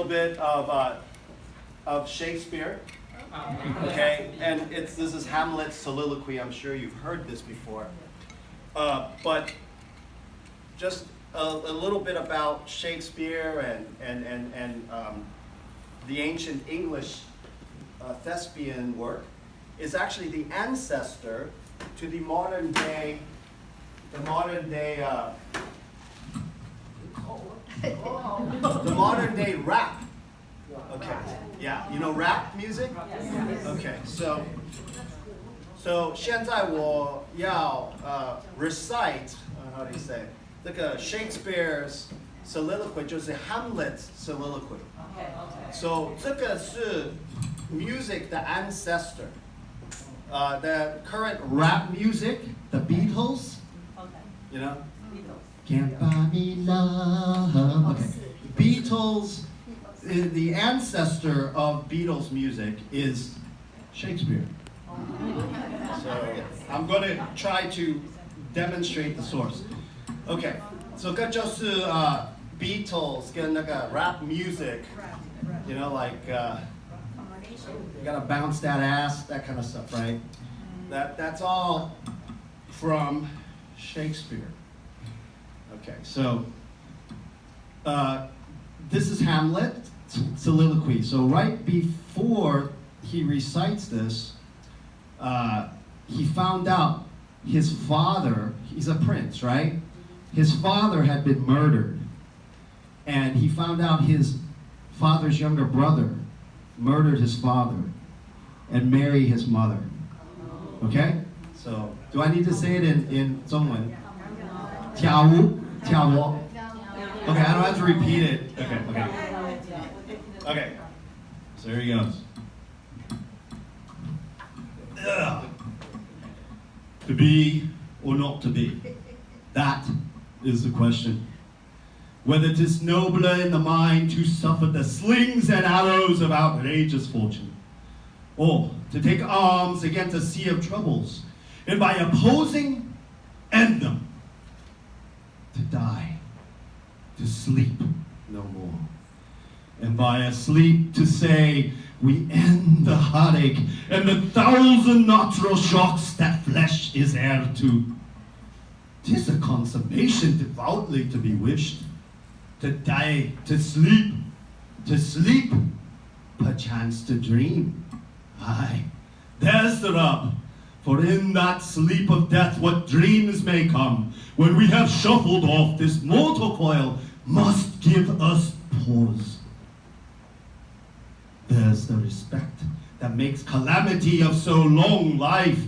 bit of Shakespeare. Okay, and this is Hamlet's Soliloquy. I'm sure you've heard this before. But just a little bit about Shakespeare and the ancient English thespian work is actually the ancestor to the modern day rap. Okay, yeah, you know rap music? Okay, so 现在我要recite how do you say 这个 Shakespeare's Soliloquy 就是 Hamlet's Soliloquy. So 这个是 music the ancestor. The current rap music, the Beatles, you know? Can't buy me love. Okay. Beatles, the ancestor of Beatles music is Shakespeare. So I'm going to try to demonstrate the source. Okay, so 这就是 Beatles 跟那个 rap music, you know, like you gotta bounce that ass, that kind of stuff, right? That's all from Shakespeare. Okay, so this is Hamlet Soliloquy. So right before he recites this, he found out his father, he's a prince, right? His father had been murdered. And he found out his father's younger brother murdered his father and married his mother. Okay? So, do I need to say it in 中文? 跳舞? Okay, I don't have to repeat it. Okay. So here he goes. Ugh. To be or not to be? That is the question. Whether 'tis nobler in the mind to suffer the slings and arrows of outrageous fortune, or to take arms against a sea of troubles, and by opposing, end them. To die, to sleep no more. And by a sleep to say, we end the heartache and the 1,000 natural shocks that flesh is heir to. 'Tis a consummation devoutly to be wished. To die, to sleep, perchance to dream. Aye, there's the rub. For in that sleep of death, what dreams may come, when we have shuffled off this mortal coil, must give us pause. There's the respect that makes calamity of so long life.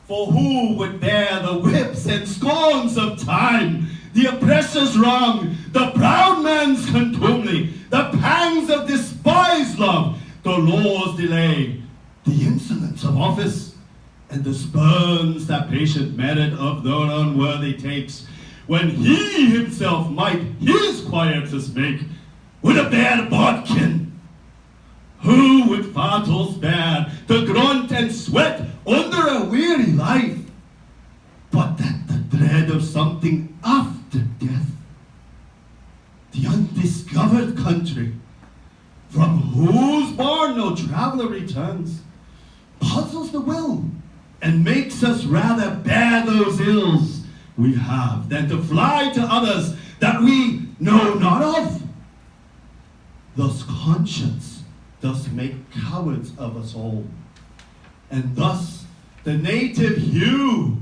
For who would bear the whips and scorns of time, the oppressor's wrong, the proud man's contumely, the pangs of despised love, the law's delay, the insolence of office, and the spurns that patient merit of their unworthy takes, when he himself might his quietus make with a bad bodkin? Who would fatals bear the grunt and sweat under a weary life, but that the dread of something after death, the undiscovered country, from whose bourne no traveler returns, puzzles the will, and makes us rather bear those ills we have than to fly to others that we know not of. Thus conscience does make cowards of us all, and thus the native hue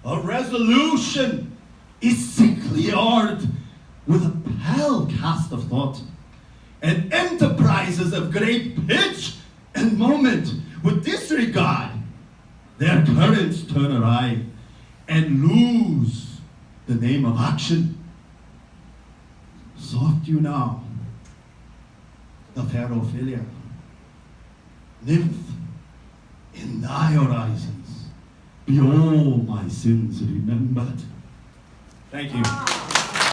of resolution is sickly ordered with a pale cast of thought, and enterprises of great pitch and moment with disregard their currents turn awry and lose the name of action. Soft you now, the fair Ophelia, nymph, in thy horizons be all my sins remembered. Thank you.